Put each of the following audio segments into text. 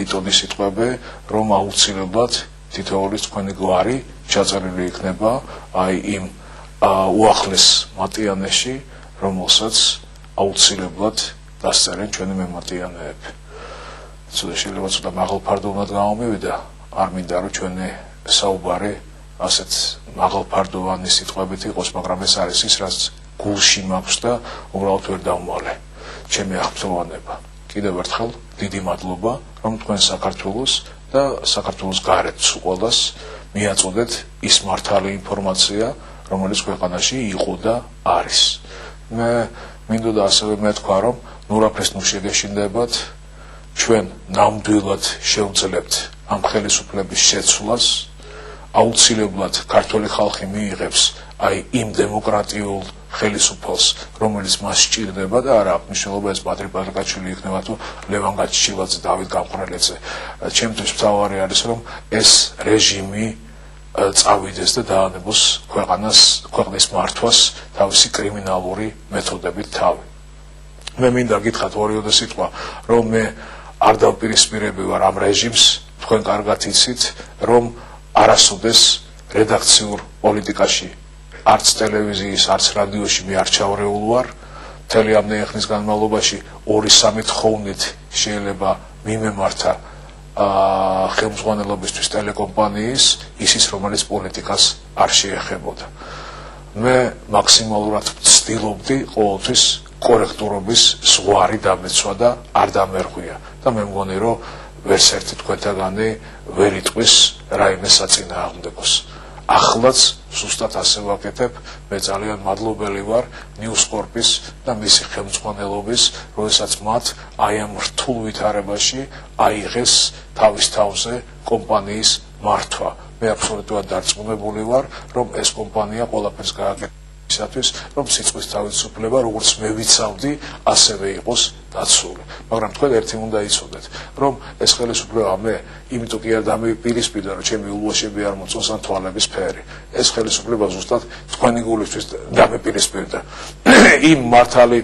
ლიტონის სიტყვები, რომ აუცილებლად თითოეული თქვენი გვარი ჩაწერილი იქნება აი იმ უახლეს მატიანეში, რომელსაც აუცილებლად დასწერენ ჩვენი მემატიანეები. შეიძლება ცოტა მაღალფარდოვნად გამომივიდა, არ მინდა რომ ჩვენი საუბარი ასეთ მაღალფარდოვანი სიტყვებით იყოს, მაგრამ ეს არის ის, რაც გულში მაქვს და უბრალოდ ვერ დავმალე. ჩემი აღფრთოვანება. კიდევ ერთხელ დიდი მადლობა, რომ თქვენ საქართველოს და საქართველოს გარეთ ყველას მიაწოდეთ ის მართალი ინფორმაცია, რომელიც ქვეყანაში იყო და არის. მე მინდოდა ასევე მეთქვა, რომ ნურაფეს ნუ შეგეშინდებათ, ჩვენ ნამდვილად შევძლებთ ამ ხელისუფლების შეცვლას, აუცილებლად ქართული ხალხი მიიღებს აი იმ დემოკრატიულ ხელისუფალს, რომელიც მას სჭირდება და არა აქვს მნიშვნელობა ეს პატრი პარაკაშვილი იქნება თუ ლევან გაჩიჩილაძე, დავით გამყრელიძე. ჩემთვის მთავარი არის, რომ ეს რეჟიმი წავიდეს და დაანებოს ქვეყნის მართვას თავისი კრიმინალური მეთოდებით თავი. მე მინდა გითხრათ ორიოდე სიტყვა, რომ მე არ დავპირისპირები ვარ ამ რეჟიმს, თქვენ კარგად იცით, რომ არასოდეს რედაქციურ პოლიტიკაში არც ტელევიზიის, არც რადიოში მე არ ჩავრეულ ვარ. მთელი ამდენი ხნის განმავლობაში 2-3 თხოვნით შეიძლება მიმემართა ხელმძღვანელობისთვის ტელეკომპანიის ისის, რომელიც პოლიტიკას არ შეეხებოდა. მე მაქსიმალურად ვცდილობდი ყოველთვის კორექტურობის ზღვარი დამეცვა და არ დამერღვია და მე მგონი, რომ ვერც ერთი თქვენთაგანი ვერ იტყვის რაიმე საწინააღმდეგოს. ახლაც ზუსტად ასე ვაკეთებ, მე ძალიან მადლობელი ვარ ნიუსკორპის და მისი ხელმძღვანელობის, როდესაც მათ აი ამ რთულ ვითარებაში აიღეს თავის თავზე კომპანიის მართვა. მე აბსოლუტურად დარწმუნებული ვარ, რომ ეს კომპანია ყველაფერს გააკეთა ისათვის, რომ სიცხვის თავისუფლება, როგორც მე ვიცავდი, ასევე იყოს დაცული. მაგრამ თქვენ ერთი უნდა იცოდეთ, რომ ეს ხელისუფლება მე იმიტომ კი არ დამიპირისპირდა, რომ ჩემი ულუაშები არ მოწონს ან თვალების ფერი. ეს ხელისუფლება ზუსტად თქვენი გულისთვის დამიპირისპირდა. იმ მართალი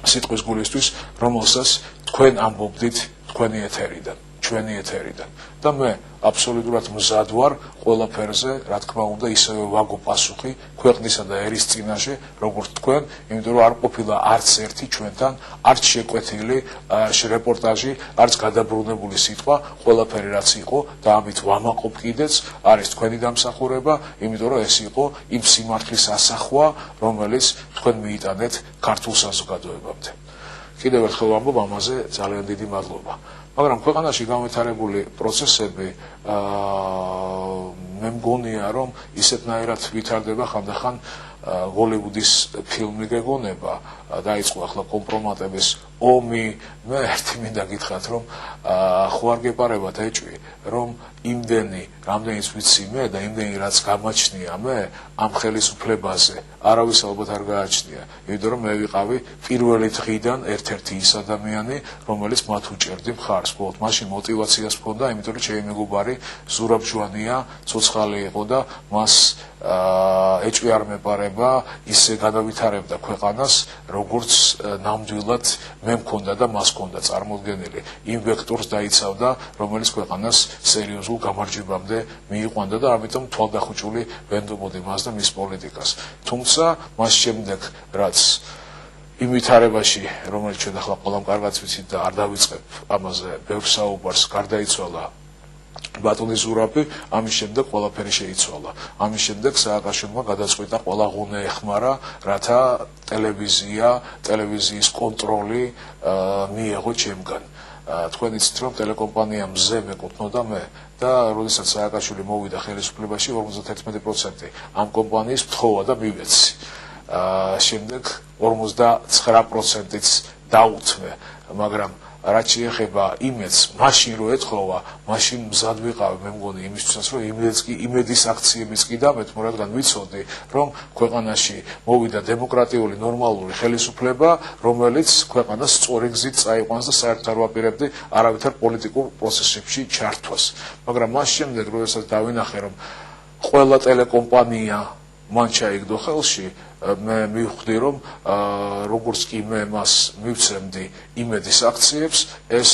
სიტყვის გულისთვის, რომელსაც თქვენ ამბობდით თქვენი ეთერიდან, ჩვენი ეთერიდან. და მე აბსოლუტურად მზად ვარ ყველაფერზე, რა თქმა უნდა, ისევე ვაგო პასუხი ქვეყნისა და ერის წინაშე, როგორც თქვენ, იმიტომ რომ არ ყოფილა არც ერთი ჩვენთან, არც შეკვეთილი რეპორტაჟი, არც გადაბრუნებული სიტყვა, ყველაფერი რაც იყო და ამით ვამაყობ კიდეც, არის თქვენი დამსახურება, იმიტომ რომ ეს იყო იმ სიმართლის ასახვა, რომელიც თქვენ მიიტანეთ ქართულ საზოგადოებამდე. კიდევ ერთხელ ვამბობ ამაზე ძალიან დიდი მადლობა. მაგრამ ქვეყანაში განვითარებული პროცესები მე მგონია, რომ ისეთნაირად ვითარდება ხანდახან ჰოლივუდის ფილმი გეგონება, დაიწყო ახლა კომპრომატების ომი. მე ერთი მინდა გითხრათ, რომ ხო არ გეპარებათ ეჭვი, რომ იმდენი, რამდენიც ვიცი მე და იმდენი რაც გამაჩნია მე ამ ხელისუფლებაზე, არავის ალბათ არ გააჩნია, იმიტომ რომ მე ვიყავი პირველი დღიდან ერთ-ერთი ის ადამიანი, რომელიც მათ უჭერდი მხარს. მხოლოდ მაშინ мотиваციას მქონდა, იმიტომ რომ ჩემი მეგობარი ზურაბ ჟვანია, ცოცხალი იყო და მას ეჭვი არ მეპარება, ისე განავითარებდა ქვეყანას, როგორც ნამდვილად მე მქონდა და მას მქონდა წარმოდგენილი. იმ ვექტორს დაიცავდა, რომელიც ქვეყანას სერიოზულ გამარჯვებამდე მიიყვანდა და ამიტომ თვალდახუჭული ვენდობოდი მას და მის პოლიტიკას. თუმცა მას შემდეგ, რაც იმ ვითარებაში, რომელიც ჩვენ ახლა ყველამ კარგად ვიცით და არ დავიწყებ ამაზე ბევრ საუბარს, გარდაიცვალა ბატონი ზურაბი, ამის შემდეგ ყველაფერი შეიცვალა. ამის შემდეგ სააკაშვილმა გადაწყვიტა ყველა ღუნე ეხმარა, რათა ტელევიზიის კონტროლი მიეღო ჩემგან. თქვენ იცით, რომ ტელეკომპანია მზე მეკუთვნოდა მე და როდესაც სააკაშვილი მოვიდა ხელისუფლებაში, 51% ამ კომპანიის მთხოვა და მივეცი. შემდეგ 59%-იც დაუთმე, მაგრამ რაც შეეხება იმედს, მაშინ რო ეთხოვა, მაშინ მზად ვიყავი, მე მგონი იმისთვისაც, რომ იმედის აქციებიც კი დამეთმო, რადგან ვიცოდი, რომ ქვეყანაში მოვიდა დემოკრატიული ნორმალური ხელისუფლება, რომელიც ქვეყანას სწორი გზით წაიყვანს და საერთოდ არ ვაპირებდი არავითარ პოლიტიკურ პროცესებში ჩართვას. მაგრამ მას შემდეგ, როდესაც დავინახე, რომ ყველა ტელეკომპანია მან ჩაიგდო ხელში მე მივხვდი რომ როგორც კი მე მას მივცემდი იმედის აქციებს ეს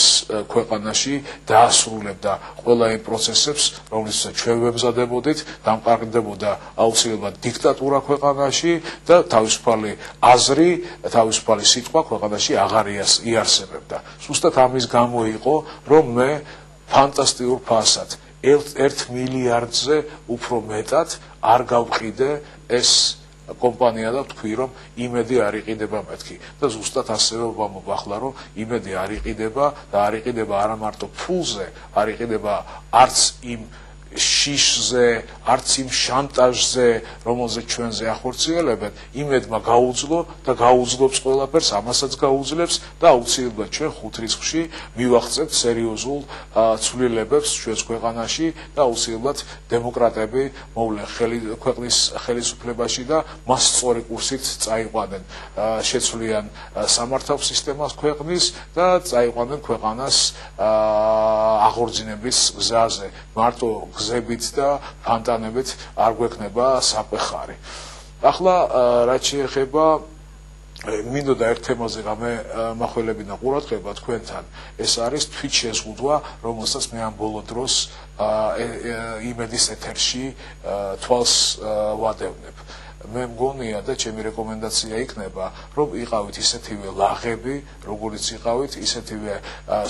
ქვეყანაში დაასრულებდა ყველა იმ პროცესებს რომლითაც ჩვენ ვემზადებოდით დამყარდებოდა აუცილებლად დიქტატურა ქვეყანაში და თავისუფალი აზრი თავისუფალი სიტყვა ქვეყანაში აღარ იარსებებდა ზუსტად ამის გამო იყო რომ მე ფანტასტიკურ ფასად 1 მილიარდზე უფრო მეტად არ გავყიდე ეს კომპანია და თქვი რომ იმედი არ იყიდება მეთქი და ზუსტად ასევე ვამბობ ახლა რომ იმედი არ იყიდება და არ იყიდება არა მარტო ფულზე არ იყიდება არც იმ შიშზე არც იმ შანტაჟზე რომელზეც ჩვენზე ახორციელებენ იმედმა გაუძლო და გაუძლობს ყველაფერს ამასაც გაუძლებს და აუცილებლად ჩვენ 5 რიცხვში მივახცევთ სერიოზულ ცვლილებებს ჩვენს ქვეყანაში და აუცილებლად დემოკრატები მოვლენ ქვეყნის ხელისუფლებაში და მას სწორი კურსით წაიყვანენ შეცვლიან სამართალ სისტემას ქვეყნის და წაიყვანენ ქვეყანას აღორძინების გზაზე მარტო გზებით და ფანტანებით არ გვექნება საყეხარი. ახლა რაც შეეხება მინდოდა ერთ თემაზე გამახველებინა ყურადღება თქვენთან ეს არის თვით შეზღუდვა რომელსაც მე ამ ბოლო დროს იმედის ეთერში თვალს ვადევნებ მე მგონია და ჩემი რეკომენდაცია იქნება რომ იყავით ისეთივე ლაღები როგორიც იყავით ისეთივე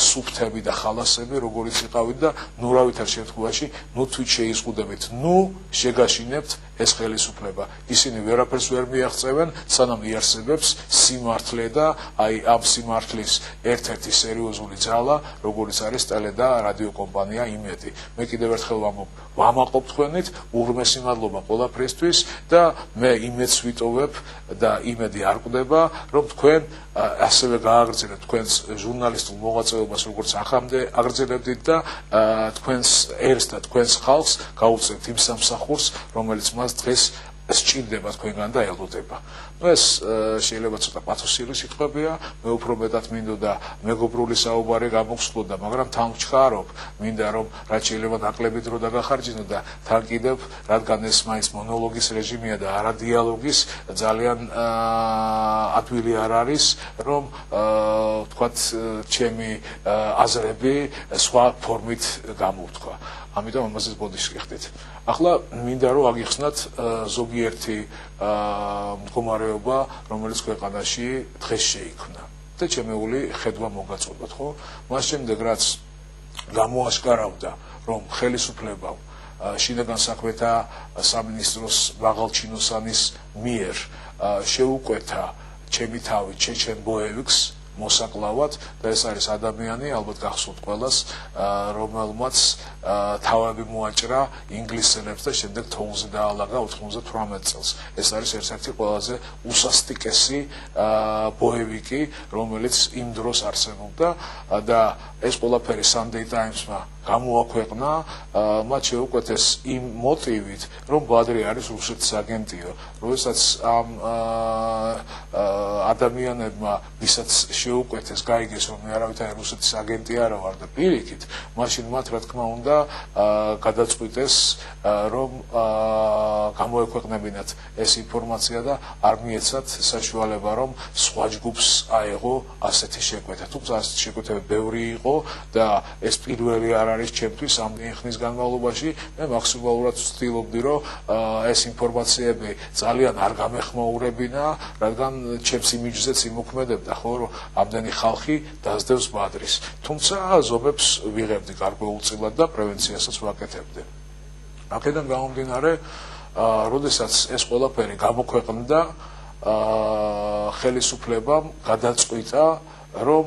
სუფთები და ხალასები როგორიც იყავით და ნუ რავითარ შემთხვევაში ნუ თვით შეიზღუდებით ნუ შეგაშინებთ ეს ხელისუფლება ისინი ვერაფერს ვერ მიაღწევენ სანამ იარსებებს სიმართლე და აი ამ სიმართლის ერთ-ერთი სერიოზული ძალა როგორიც არის ტელე და რადიო კომპანია იმედი მე კიდევ ერთხელ ვამაყობ თქვენით უღრმესი მადლობა ყველაფრისთვის და მე იმედს ვიტოვებ და იმედი არ კვდება რომ თქვენ ასევე გააგრძელებთ თქვენს ჟურნალისტურ მოღვაწეობას როგორც ახამდე აგრძელებდით და თქვენს ერს და თქვენს ხალხს გაუწევთ იმ სამსახურს რომელიც მას დღეს სჭირდება თქვენგან და ელოდება. ეს შეიძლება ცოტა პათოსური სიტყვებია, მე უფრო მეტად მინდოდა მეგობრული საუბარი გამოგხსნოდა, მაგრამ თან ვჩქარობ, მინდა რომ რაც შეიძლება ნაკლები დრო დაგახარჯინო და თან კიდევ რადგან ეს მაინც მონოლოგის რეჟიმია და არა დიალოგის, ძალიან ადვილი არ არის, რომ თქვათ ჩემი აზრები სხვა ფორმით გამოვთქვა. ამიტომ ამაზე ბოდიში გიხდით. ახლა მინდა რომ აგიხსნათ ზოგიერთი მდგომარეობა, რომელიც ქვეყანაში დღეს შეიქმნა და ჩემეული ხედვა მოგაწოდოთ, ხო? მას შემდეგ რაც გამოაშკარავდა, რომ ხელისუფლებამ შინაგან საქმეთა სამინისტროს მაღალჩინოსანის მიერ შეუკვეთა ჩემი თავი ჩეჩენ ბოევიკს მოსაკლავად და ეს არის ადამიანი ალბათ გახსოვთ ყველას რომელმაც თავები მოაჭრა ინგლისელებს და შემდეგ თოვლზე დაალაგა 98 წელს ეს არის ერთ-ერთი ყველაზე უსასტიკესი ბოევიკი რომელიც იმ დროს არსებობდა და ეს ყველაფერი Sunday Times-მა გამოაქვეყნა მათ შეუკვეთეს იმ მოტივით რომ ბადრი არის რუსეთის აგენტიო როდესაც ამ ადამიანებმა ვისაც შეუკვეთეს გაიგეს რომ მე არავითარი რუსეთის აგენტი არა ვარ და პირიქით მაშინ მათ რა თქმა უნდა გადაწყვიტეს რომ გამოექვეყნებინათ ეს ინფორმაცია და არ მიეცათ საშუალება რომ სხვა ჯგუფს აეღო ასეთი შეკვეთა თუმცა ასეთი შეკვეთები ბევრი იყო და ეს პირველი არ არის ჩემთვის ამდენი ხნის განმავლობაში მე მაქსიმალურად ვცდილობდი რომ ეს ინფორმაციები ძალიან არ გამეხმაურებინა რადგან ჩემს იმიჯზეც იმოქმედებდა ხო რომ ამდენი ხალხი დაძდევს ბადრის თუმცა ზომებს ვიღებდი გარკვეულწილად და პრევენციასაც ვაკეთებდი აქედან გამომდინარე როდესაც ეს ყველაფერი გამოქვეყნდა ხელისუფლებამ გადაწყვიტა რომ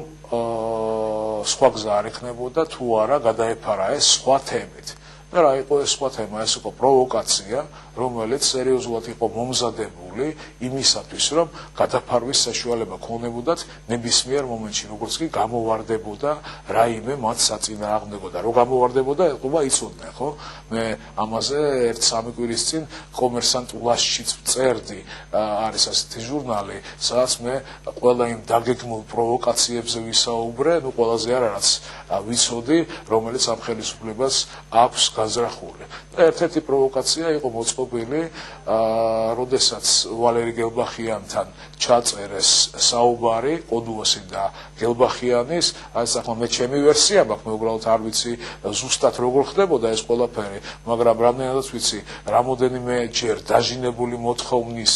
სხვა გზა არ ექნებოდა თუ არა გადაეფარა ეს სხვა თემით და რა იყო ეს სხვა თემა ეს იყო პროვოკაცია რომელიც სერიოზულად იყო მომზადებული იმისათვის რომ გადაფარვის საშუალება ქონებოდათ ნებისმიერ მომენტში როგორც კი გამოვარდებოდა რაიმე მათ საწინააღმდეგო და რო გამოვარდებოდა ეთყობა იცოდნენ ხო მე ამაზე 1-3 კვირის წინ კომერსანტ ულაშშიც წერდი არის ასეთი ჟურნალი სადაც მე ყველა იმ დაგეგმულ პროვოკაციებზე ვისაუბრე ნუ ყველაზე არა რაც ვიცოდი რომელიც ამ ხელისუფლებას აქვს განზრახული. და ერთ-ერთი პროვოკაცია იყო მოწყობილი, როდესაც ვალერი გელბახიანთან ჩაწერეს საუბარი ყოდუოსი და გელბახიანის, ეს ახლა მე ჩემი ვერსია მაქვს, მე უბრალოდ არ ვიცი ზუსტად როგორ ხდებოდა ეს ყველაფერი, მაგრამ რამდენადაც ვიცი, რამოდენიმე ჯერ დაჟინებული მოთხოვნის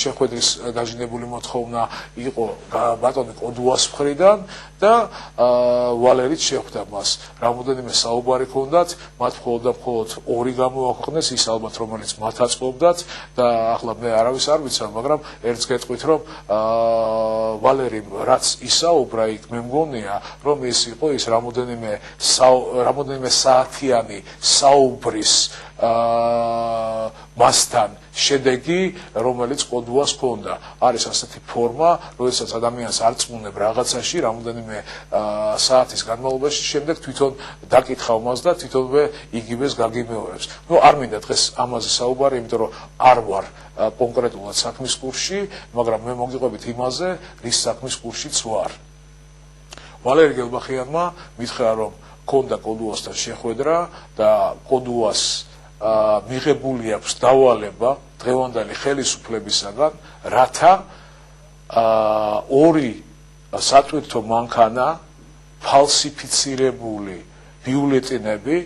შეხვედრის დაჟინებული მოთხოვნა იყო ბატონი ყოდუას მხრიდან და ვალერიც შეხვდა მას. რამოდენიმე საუბარი ჰქონდათ, მათ მხოლოდ ორი გამოაქვეყნეს, ის ალბათ რომელიც მათ აწყობდათ და ახლა მე არავის არ ვიცავ, მაგრამ ერთს გეტყვით, რომ ვალერიმ რაც ისაუბრა იქ მე მგონია, რომ ის იყო ის რამოდენიმე საათიანი საუბრის მასთან შედეგი, რომელიც ყოდუას ჰქონდა. არის ასეთი ფორმა, როდესაც ადამიანს არ წმუნებ რაღაცაში, რამოდენიმე საათის განმავლობაში, შემდეგ თვითონ დაკითხავ მას და თვითონვე იგივეს გაგიმეორებს. ნუ არ მინდა დღეს ამაზე საუბარი, იმიტომ რომ არ ვარ კონკრეტულად საქმის კურსში, მაგრამ მე მოგიყვებით იმაზე, რის საქმის კურსშიც ვარ. ვალერი გელბახიანმა მითხრა, რომ ჰქონდა ყოდუასთან შეხვედრა და ყოდუას მიღებული აქვს დავალება დღევანდელი ხელისუფლებისაგან, რათა ორი სატვირთო მანქანა ფალსიფიცირებული ბიულეტენები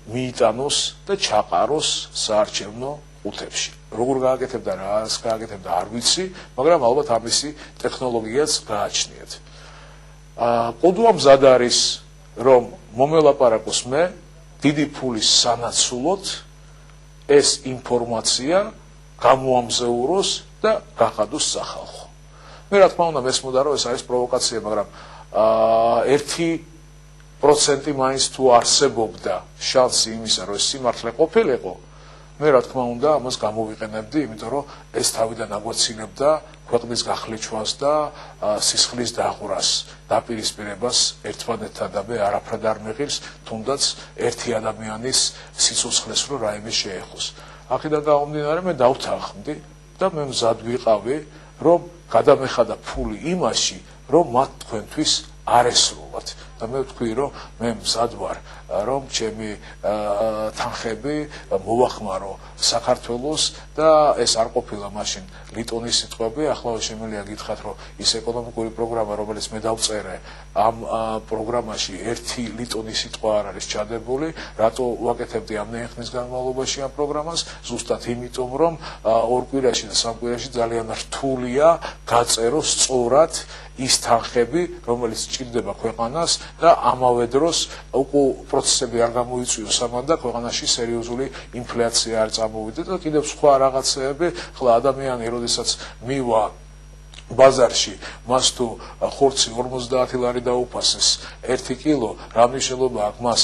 მიიტანოს და ჩაყაროს საარჩევნო ყუთებში. როგორ გააკეთებდა, რას გააკეთებდა არ ვიცი, მაგრამ ალბათ ამისი ტექნოლოგიაც გააჩნიათ. ყოდუა მზად არის, რომ მომელაპარაკოს მე დიდი ფულის სანაცვლოდ ეს ინფორმაცია გამოამზეუროს და გახადოს სახალხო. მე რა თქმა უნდა მესმოდა, რომ ეს არის პროვოკაცია, მაგრამ 1% მაინც თუ არსებობდა შანსი იმისა, რომ ეს სიმართლე ყოფილიყო, მე რა თქმა უნდა ამას გამოვიყენებდი, იმიტომ რომ ეს თავიდან აგვეცილებდა ქვეყნის გახლეჩვას და სისხლის დაღვრას, დაპირისპირებას ერთმანეთთან და მე არაფრად არ მეღირს, თუნდაც ერთი ადამიანის სიცოცხლეს რო რაიმე შეეხოს. აქედან გამომდინარე მე დავთანხმდი და მე მზად ვიყავი, რომ გადამეხადა ფული იმაში, რომ მათ თქვენთვის არ ესრულათ. და მე ვთქვი, რომ მე მზად ვარ, რომ ჩემი თანხები მოვახმარო საქართველოს და ეს არ ყოფილა მაშინ ლიტონის სიტყვები, ახლა შემიძლია გითხრათ, რომ ის ეკონომიკური პროგრამა, რომელიც მე დავწერე, ამ პროგრამაში 1 ლიტონის სიტყვა არ არის ჩადებული, რატო ვაკეთებდი ამდენი ხნის განმავლობაში ამ პროგრამას? ზუსტად იმიტომ, რომ 2 კვირაში და 3 კვირაში ძალიან რთულია გაწეროს სწორად ის თანხები, რომელიც სჭირდება ქვეყანას და ამავე დროს უკვე პროცესები არ გამოიწვიოს ამან და ქვეყანაში სერიოზული ინფლაცია არ წამოვიდა და კიდევ სხვა რაღაცეები. ხლა ადამიანი, როდესაც მივა ბაზარში, მას თუ ხორცი 50 ლარი დაუფასეს 1 კილო, რა მნიშვნელობა აქვს მას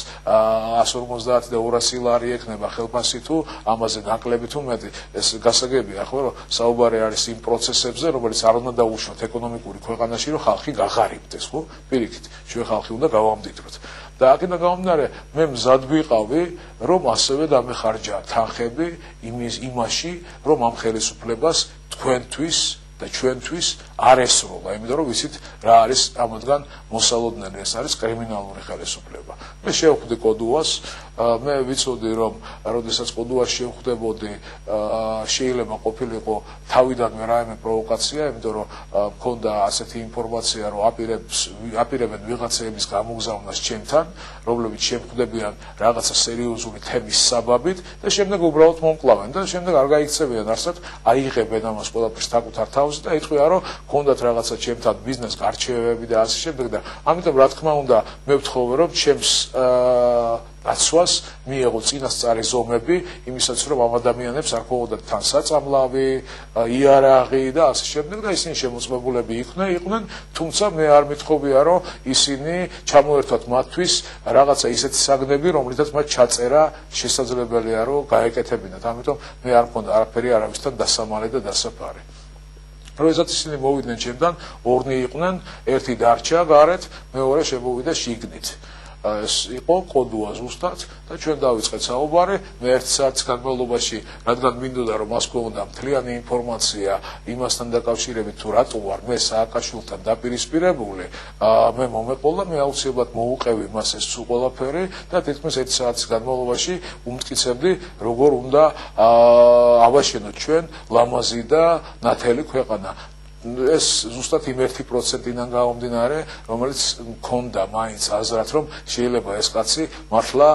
150 და 200 ლარი ექნება ხელფასი თუ ამაზე ნაკლები თუ მეტი. ეს გასაგებია ხო, რომ საუბარი არის იმ პროცესებზე, რომელიც არ უნდა დაუშვათ ეკონომიკური ქვეყანაში, რომ ხალხი გაღარიბდეს, ხო? პირიქით, ჩვენ ხალხი უნდა გავამდიდროთ. და აქედან გამომდინარე, მე მზად ვიყავი, რომ ასევე დამეხარჯა თანხები იმაში, რომ ამ ხელისუფლებას თქვენთვის და ჩვენთვის არ ესროლა, იმიტომ რომ ვიცით რა არის ამათგან მოსალოდნელი, ეს არის კრიმინალური ხელისუფლება. მე შევხვდი ყოდუას, მე ვიცოდი, რომ როდესაც ყოდუას შევხვდებოდი, შეიძლება ყოფილიყო თავიდანვე რაიმე პროვოკაცია, იმიტომ რომ მქონდა ასეთი ინფორმაცია, რომ აპირებენ ვიღაცეების გამოგზავნას ჩემთან, რომლებიც შემხვდებიან რაღაცა სერიოზული თემის საბაბით და შემდეგ უბრალოდ მომკლავენ და შემდეგ არ გაიქცევიან არსად, აიღებენ ამას ყველაფერს საკუთარ თავზე და იტყვიან, რომ გქონდათ რაღაცა ჩემთან ბიზნეს გარჩევები და ასე შემდეგ და ამიტომ რა თქმა უნდა მე ვთხოვე, რომ ჩემს დაცვას მიეღო წინასწარი ზომები იმისაც, რომ ამ ადამიანებს არ ქონდათ თან საწამლავი, იარაღი და ასე შემდეგ და ისინი შემოწმებულები იყვნენ, თუმცა მე არ მithოვია, რომ ისინი ჩამოერთვათ მათთვის რაღაცა ისეთი საგნები, რომლითაც მათ ჩაწერა შესაძლებელია, რომ გაეკეთებინათ. ამიტომ მე არ მქონდა არაფერი არავისთან დასამალე და დასაფარი. როდესაც ისინი მოვიდნენ ჩემთან, 2 იყვნენ, ერთი დარჩა გარეთ, მეორე შემოვიდა შიგნით. ეს იყო კოდუა ზუსტად და ჩვენ დავიწყეთ საუბარი მე 1 საათის განმავლობაში რადგან მინდოდა რომ მას გვქონდა მთლიანი ინფორმაცია იმასთან დაკავშირებით თუ რატო ვარ მე სააკაშვილთან დაპირისპირებული მე მომეყოლა მე აუცილებლად მოუყევი მას ეს სულ ყველაფერი და თითქმის 1 საათის განმავლობაში უმტკიცებდი როგორ უნდა ავაშენოთ ჩვენ ლამაზი და ნათელი ქვეყანა ეს ზუსტად იმ 1%-დან გამომდინარე, რომელიც მქონდა მაინც აზრად, რომ შეიძლება ეს კაცი მართლა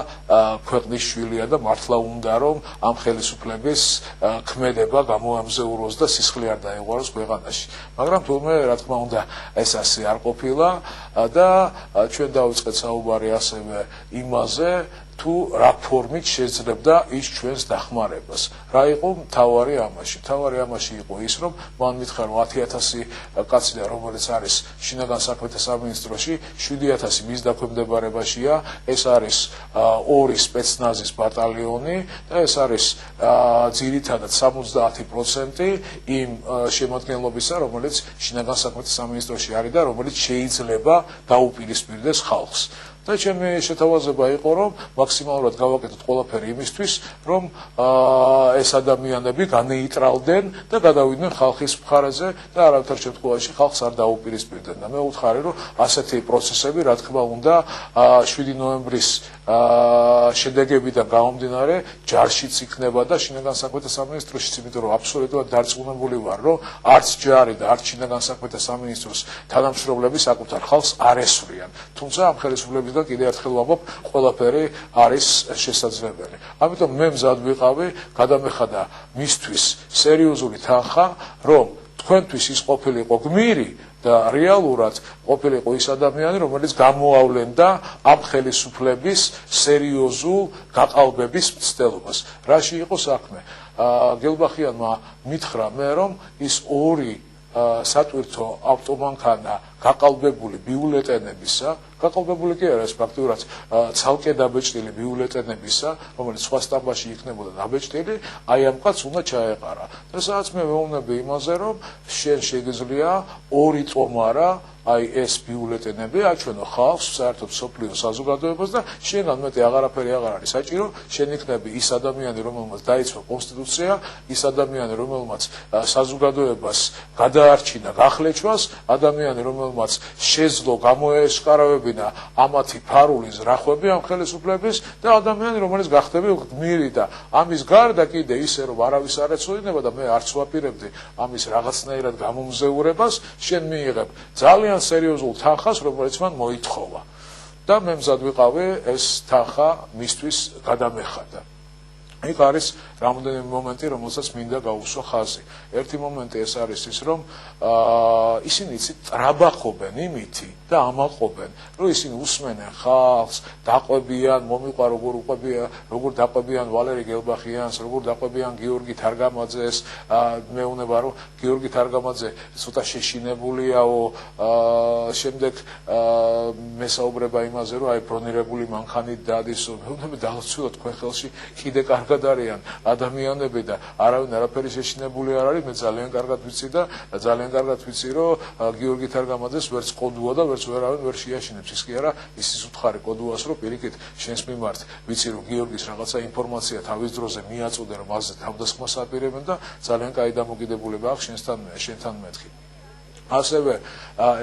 ქვეყნის შვილია და მართლა უნდა რომ ამ ხელისუფლების ქმედება გამოამზეუროს და სისხლი არ დაეღვაროს ქვეყანაში. მაგრამ თუმცა რა თქმა უნდა ეს ასე არ ყოფილა და ჩვენ დავიწყეთ საუბარი ასევე იმაზე თუ რა ფორმით შეძლებდა ის ჩვენს დახმარებას. რა იყო მთავარი ამაში? მთავარი ამაში იყო ის, რომ მან მითხრა რომ 10,000 კაცი და რომელიც არის შინაგან საქმეთა სამინისტროში, 7,000 მის დაქვემდებარებაშია. ეს არის 2 სპეცნაზის ბატალიონი და ეს არის ძირითადად 70% იმ შემადგენლობისა, რომელიც შინაგან საქმეთა სამინისტროში არის და რომელიც შეიძლება დაუპირისპირდეს ხალხს. და ჩემი შეთავაზება იყო რომ მაქსიმალურად გავაკეთოთ ყველაფერი იმისთვის რომ ეს ადამიანები განეიტრალდნენ და გადავიდნენ ხალხის მხარეზე და არავითარ შემთხვევაში ხალხს არ დაუპირისპირდნენ და მე ვუთხარი რომ ასეთი პროცესები რა თქმა უნდა 7 ნოემბრის შედეგებიდან გამომდინარე ჯარშიც იქნება და შინაგან საქმეთა სამინისტროშიც იმიტომ რომ აბსოლუტურად დარწმუნებული ვარ რომ არც ჯარი და არც შინაგან საქმეთა სამინისტროს თანამშრომლები საკუთარ ხალხს არ ესვრიან თუმცა ამ ხელისუფლების და კიდევ ერთხელ ვამბობ, ყველაფერი არის შესაძლებელი. ამიტომ მე მზად ვიყავი, გადამეხადა მისთვის სერიოზული თანხა, რომ თქვენთვის ის ყოფილიყო გმირი და რეალურად ყოფილიყო ის ადამიანი, რომელიც გამოავლენდა ამ ხელისუფლების სერიოზულ გაყალბების მცდელობას. რაში იყო საქმე? გელბახიანმა მითხრა მე, რომ ის 2 სატვირთო ავტომანქანა გაყალბებული ბიულეტენებისა, გაყალბებული კი არა, ეს ფაქტურად ცალკე დაბეჭდილი ბიულეტენებისა, რომელიც სხვა სტამბაში იქნებოდა დაბეჭდილი, აი ამ კაცს უნდა ჩაეყარა. და სადაც მე ვეუბნები იმაზე, რომ შენ შეგიძლია 2 ტომარა აი ეს ბიულეტენები აჩვენო ხალხს, საერთოდ სოფლიო საზოგადოებას და შენგან მეტი აღარაფერი აღარ არის საჭირო, შენ იქნები ის ადამიანი, რომელმაც დაიცვა კონსტიტუცია, ის ადამიანი, რომელმაც საზოგადოებას გადაარჩინა გახლეჩვას, ადამიანი, რომელმაც შეძლო გამოეშკარავებინა ამათი ფარული ზრახვები ამ ხელისუფლების და ადამიანი, რომელიც გახდები გმირი და ამის გარდა კიდე ისე რომ არავის არ ეცოდინება და მე არც ვაპირებდი ამის რაღაცნაირად გამომზეურებას, შენ მიიღებ ძალიან სერიოზულ თანხას, რომელიც მან მოითხოვა. და მე მზად ვიყავი ეს თანხა მისთვის გადამეხადა. იქ არის რამდენიმე მომენტი, რომელსაც მინდა გავუსვა ხაზი. ერთი მომენტი ეს არის ის, რომ ისინი ტრაბახობენ იმითი და ამაყობენ, რომ ისინი უსმენენ ხალხს, დაყვებიან, მომიყვა როგორ დაყვებიან ვალერი გელბახიანს, როგორ დაყვებიან გიორგი თარგამაძეს, მეუბნება რომ გიორგი თარგამაძე ცოტა შეშინებულიაო, შემდეგ მესაუბრება იმაზე, რომ აი ბრონირებული მანქანით დადისო, მეუბნები დალოცულოთ თქვენ ხელში კიდე კარგად არიან ადამიანები და არავინ არაფერი შეშინებული არ არის, მე ძალიან კარგად ვიცი და ძალიან კარგად ვიცი, რომ გიორგი თარგამაძეს ვერც კოდუა და ვერც ვერავინ ვერ შეაშინებს. ის კი არა, ის უთხარი კოდუას, რომ პირიქით შენს მიმართ ვიცი, რომ გიორგის რაღაცა ინფორმაცია თავის დროზე მიაწოდე, რომ მასზე თავდასხმას აპირებენ და ძალიან კაი დამოკიდებულება აქვს შენთან მეთქი. ასევე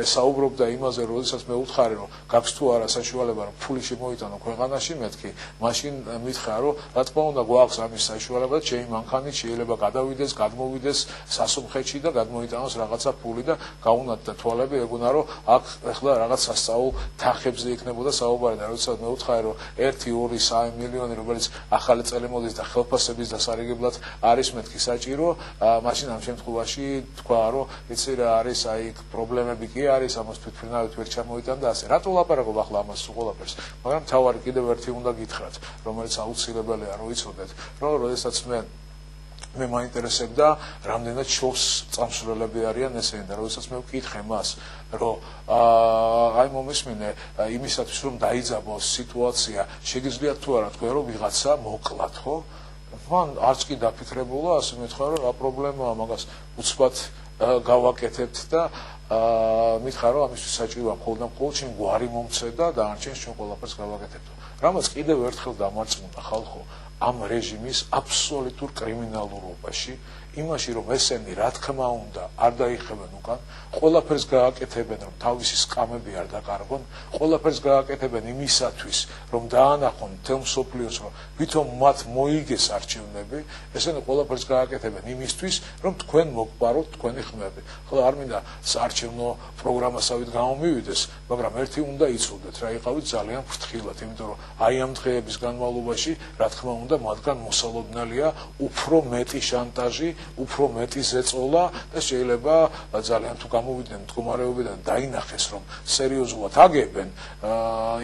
საუბრობდა იმაზე, როდესაც მე ვუთხარი, რომ გაქვს თუ არა საშუალება, რომ ფული შემოიტანო ქვეყანაში, მეთქი, მაშინ მითხრა, რომ რა თქმა უნდა გვაქვს ამის საშუალება, ჩემი მანქანით შეიძლება გადავიდეს, გადმოვიდეს სასუმხეთში და გადმოიტანოს რაღაცა ფული და გაუნათდა თვალები, ეგონა რომ აქ ახლა რაღაც სასწაულ თანხებზე იქნებოდა საუბარი და როდესაც მე ვუთხარი, რომ 1-2-3 მილიონი, რომელიც ახალი წელი მოდის და ხელფასების დასარიგებლად არის მეთქი საჭირო, მაშინ ამ შემთხვევაში თქვა, რომ იცი რა არის აი პრობლემები კი არის, ამას თვითმფრინავით ვერ ჩამოიტან და ასე. რატო ვლაპარაკობ ახლა ამას უყოლაფერს? მაგრამ თავარი კიდევ ერთი უნდა გითხრათ, რომელიც აუცილებელია რომ იცოდეთ, რომ როდესაც მე მაინტერესებდა, რამდენად შობს წამსვლელები არიან ესენი და როდესაც მე ვკითხე მას, რომ აი მომისმინე იმისათვის რომ დაიძაბოს სიტუაცია, შეგიძლიათ თუ არა თქვენ რომ ვიღაცა მოკლათ, ხო? მან არც კი დაფიქრებულა, ასე მეთქვა რომ რა პრობლემაა, მაგას უცბად გავაკეთებთ და მითხრა რომ ამისთვის საჭიროა მხოლოდ შენ გვარი მომცე და დანარჩენს ჩვენ ყველაფერს გავაკეთებთ. რამაც კიდევ ერთხელ დამარწმუნა ხალხო ამ რეჟიმის აბსოლუტურ კრიმინალურობაში, იმაში რომ ესენი რა თქმა უნდა არ დაიხებენ უკან, ყველაფერს გააკეთებენ რომ თავისი სკამები არ დაკარგონ, ყველაფერს გააკეთებენ იმისათვის რომ დაანახონ მთელ მსოფლიოს რომ ვითომ მათ მოიგეს არჩევნები, ესენი ყველაფერს გააკეთებენ იმისთვის რომ თქვენ მოგპაროთ თქვენი ხმები. ხოლო არ მინდა საარჩევნო პროგრამასავით გამომივიდეს, მაგრამ ერთი უნდა იცოდეთ რა იყავით ძალიან ფრთხილად, იმიტომ რომ აი ამ დღეების განმავლობაში რა თქმა უნდა მათგან მოსალოდნელია უფრო მეტი შანტაჟი, უფრო მეტი ზეწოლა და შეიძლება ძალიან თუ გამოვიდნენ მდგომარეობიდან დაინახეს რომ სერიოზულად აგებენ,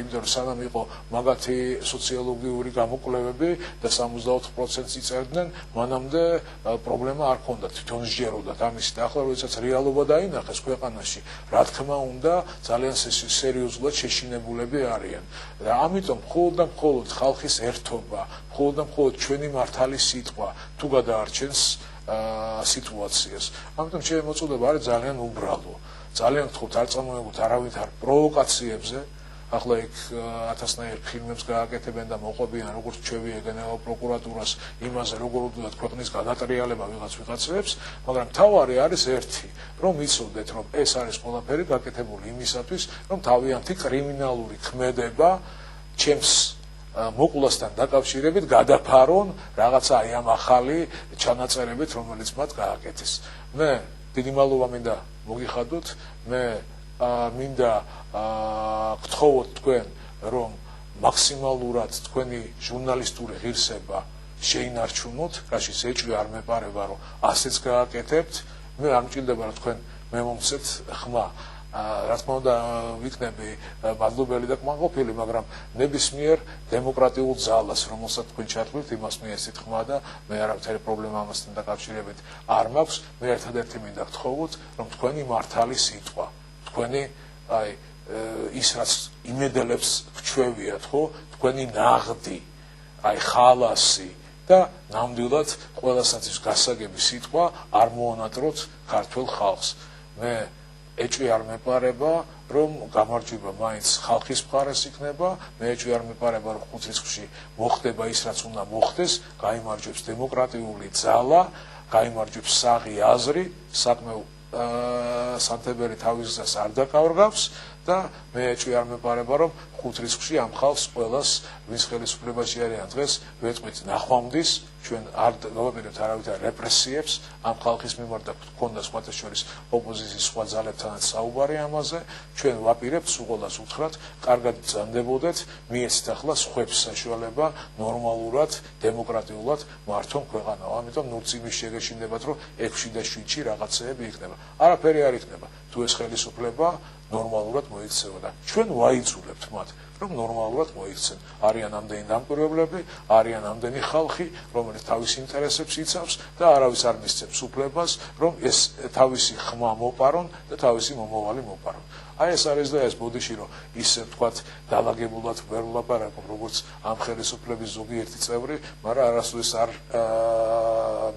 იმიტომ რომ სანამ იყო მაგათი სოციოლოგიური გამოკვლევები და 64%-ს იწერდნენ, მანამდე პრობლემა არ ქონდათ, თვითონ სჯეროდათ ამის და ახლა როდესაც რეალობა დაინახეს ქვეყანაში, რა თქმა უნდა ძალიან სერიოზულად შეშინებულები არიან და ამიტომ მხოლოდ და მხოლოდ ხალხის ერთობა, მხოლოდ და მხოლოდ ჩვენი მართალი სიტყვა თუ გადაარჩენს სიტუაციას. ამიტომ ჩემი მოწოდება არის ძალიან უბრალო. ძალიან ვთქვით არ წამოეგოთ არავითარ პროვოკაციებზე. ახლა იქ 1000-ნაირ ფილმებს გააკეთებენ და მოყვებიან როგორც ჩვევია გენერალურ პროკურატურას იმაზე როგორ უდათ ქვეყნის გადატრიალება ვიღაცებს, მაგრამ თავარი არის ერთი, რომ იცოდეთ რომ ეს არის ყველაფერი გაკეთებული იმისათვის, რომ თავიანთი კრიმინალური ქმედება ჩემს მოყვლასთან დაკავშირებით გადაფარონ რაღაცა აი ამ ახალი ჩანაწერებით, რომელიც მათ გააკეთეს. მე დიდი მადლობა მინდა მოგიხადოთ, მე მინდა გთხოვოთ თქვენ რომ მაქსიმალურად თქვენი ჟურნალისტური ღირსება შეინარჩუნოთ, რაშიც ეჭვი არ მეპარება რომ ასეც გააკეთებთ, მე არ მჭირდება რომ თქვენ მე მომცეთ ხმა, რა თქმა უნდა ვიქნები მადლობელი და კმაყოფილი, მაგრამ ნებისმიერ დემოკრატიულ ძალას, რომელსაც თქვენ ჩათვლით, იმას მიეცით ხმა და მე არავითარი პრობლემა ამასთან დაკავშირებით არ მაქვს. მე ერთადერთი მინდა გთხოვოთ, რომ თქვენი მართალი სიტყვა, თქვენი აი ის რაც იმედელებს გჩვევიათ, ხო, თქვენი ნაღდი, აი ხალასი და ნამდვილად ყველასათვის გასაგები სიტყვა არ მოანატროთ ქართულ ხალხს. მე ეჭვი არ მეპარება რომ გამარჯვება მაინც ხალხის მხარეს იქნება, მე ეჭვი არ მეპარება რომ ხუთ რიცხვში მოხდება ის რაც უნდა მოხდეს, გაიმარჯვებს დემოკრატიული ძალა, გაიმარჯვებს საღი აზრი, საქმე სანთებელი თავის გზას არ დაკარგავს და მე ეჭვი არ მეპარება რომ ხუთ რიცხვში ამ ხალხს ყველას ვინც ხელისუფლებაში არიან დღეს ვეწყვით ნახვამდის, ჩვენ არ გავაპირებთ არავითარ რეპრესიებს ამ ხალხის მიმართ და გქონდა სხვათა შორის ოპოზიციის სხვა ძალებთანაც საუბარი ამაზე, ჩვენ ვაპირებთ უყოლას უთხრათ, კარგად ბრძანდებოდეთ, მიეცით ახლა სხვებს საშუალება ნორმალურად, დემოკრატიულად მართონ ქვეყანა. ამიტომ ნურწიმის შეგეშინდებათ რომ 6 და 7-ში რაღაცეები იქნება. არაფერი არ იქნება, თუ ეს ხელისუფლება ნორმალურად მოიქცევა და ჩვენ ვაიძულებთ მათ რომ ნორმალურად მოიქცენ. არიან ამდენი დამკვირვებლები, არიან ამდენი ხალხი, რომელიც თავის ინტერესებს იცავს და არავის არ მისცემს უფლებას, რომ ეს თავისი ხმა მოპარონ და თავისი მომავალი მოპარონ. აი ეს არის და ეს ბოდიში რომ ისე ვთქვათ დალაგებულად ვერ ვლაპარაკობ როგორც ამ ხელისუფლების ზოგიერთი წევრი, მაგრამ არასდროს არ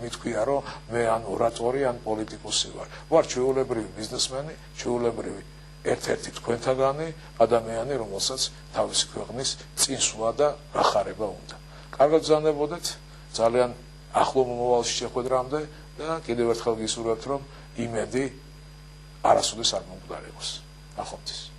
მithქვია რომ მე ან ორატორი ან პოლიტიკოსი ვარ. ვარ ჩვეულებრივი ბიზნესმენი, ჩვეულებრივი ერთ-ერთი თქვენთაგანი ადამიანი, რომელსაც თავისი ქვეყნის წინსვლა და გახარება უნდა. კარგად ბრძანდებოდეთ, ძალიან ახლო მომავალში შეხვედრამდე და კიდევ ერთხელ გისურვებთ, რომ იმედი არასოდეს არ მომკვდარიყოს. ნახვამდის.